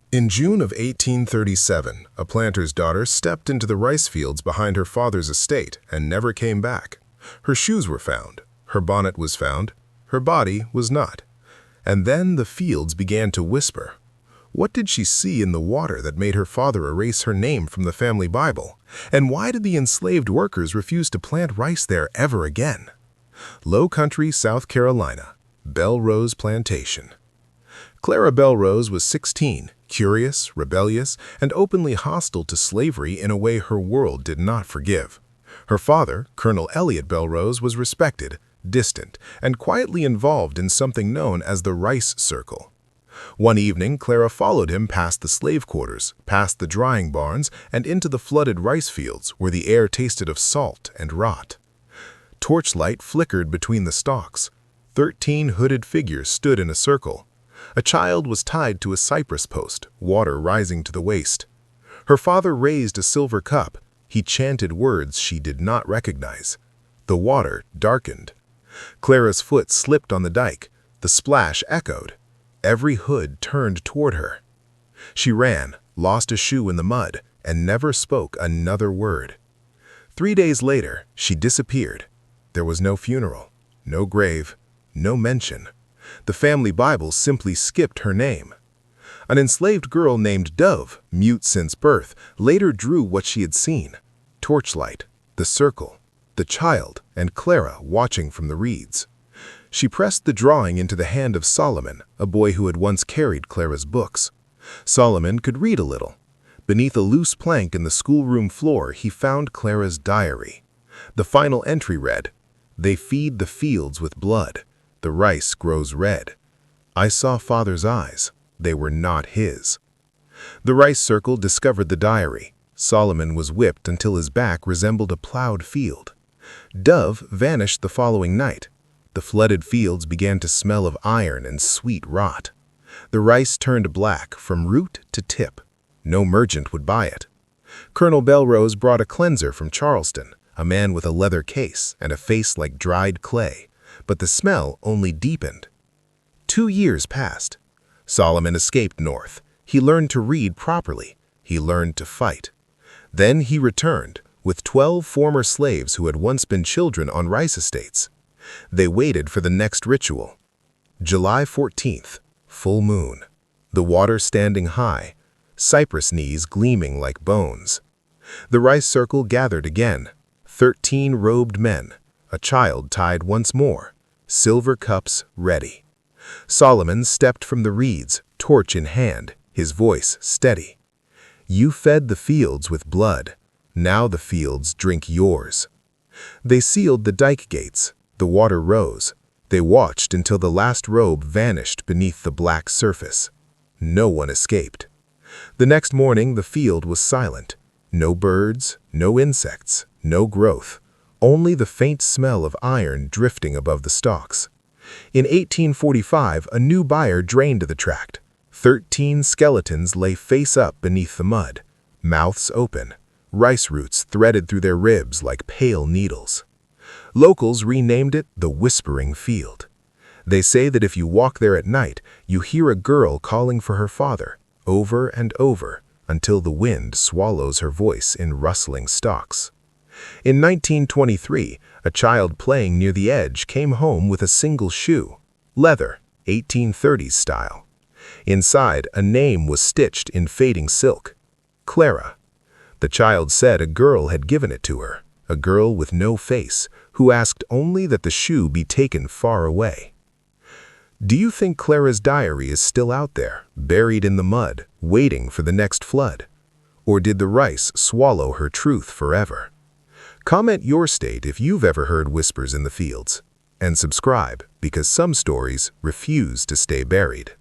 In June of 1837, a planter's daughter stepped into the rice fields behind her father's estate and never came back. Her shoes were found, her bonnet was found, her body was not. And then the fields began to whisper. What did she see in the water that made her father erase her name from the family Bible? And why did the enslaved workers refuse to plant rice there ever again? Low Country, South Carolina, Bellrose Plantation. Clara Bellrose was 16, curious, rebellious, and openly hostile to slavery in a way her world did not forgive. Her father, Colonel Elliot Bellrose, was respected, distant, and quietly involved in something known as the Rice Circle. One evening, Clara followed him past the slave quarters, past the drying barns, and into the flooded rice fields where the air tasted of salt and rot. Torchlight flickered between the stalks. 13 hooded figures stood in a circle. A child was tied to a cypress post, water rising to the waist. Her father raised a silver cup. He chanted words she did not recognize. The water darkened. Clara's foot slipped on the dike. The splash echoed. Every hood turned toward her. She ran, lost a shoe in the mud, and never spoke another word. 3 days later, she disappeared. There was no funeral, no grave, no mention. The family Bible simply skipped her name. An enslaved girl named Dove, mute since birth, later drew what she had seen. Torchlight, the circle, the child, and Clara watching from the reeds. She pressed the drawing into the hand of Solomon, a boy who had once carried Clara's books. Solomon could read a little. Beneath a loose plank in the schoolroom floor, he found Clara's diary. The final entry read, "They feed the fields with blood. The rice grows red. I saw father's eyes. They were not his." The Rice Circle discovered the diary. Solomon was whipped until his back resembled a plowed field. Dove vanished the following night. The flooded fields began to smell of iron and sweet rot. The rice turned black from root to tip. No merchant would buy it. Colonel Bellrose brought a cleanser from Charleston, a man with a leather case and a face like dried clay, but the smell only deepened. 2 years passed. Solomon escaped north. He learned to read properly. He learned to fight. Then he returned with 12 former slaves who had once been children on rice estates. They waited for the next ritual. July 14th, full moon. The water standing high, cypress knees gleaming like bones. The rice circle gathered again. 13 robed men. A child tied once more. Silver cups ready. Solomon stepped from the reeds, torch in hand, his voice steady. You fed the fields with blood. Now the fields drink yours. They sealed the dike gates. The water rose. They watched until the last robe vanished beneath the black surface. No one escaped. The next morning, the field was silent. No birds, no insects, no growth. Only the faint smell of iron drifting above the stalks. In 1845, a new buyer drained the tract. 13 skeletons lay face up beneath the mud, mouths open, rice roots threaded through their ribs like pale needles. Locals renamed it the Whispering Field. They say that if you walk there at night, you hear a girl calling for her father, over and over, until the wind swallows her voice in rustling stalks. In 1923, a child playing near the edge came home with a single shoe, leather, 1830s style. Inside, a name was stitched in fading silk, Clara. The child said a girl had given it to her, a girl with no face, who asked only that the shoe be taken far away. Do you think Clara's diary is still out there, buried in the mud, waiting for the next flood? Or did the rice swallow her truth forever? Comment your state if you've ever heard whispers in the fields. And subscribe, because some stories refuse to stay buried.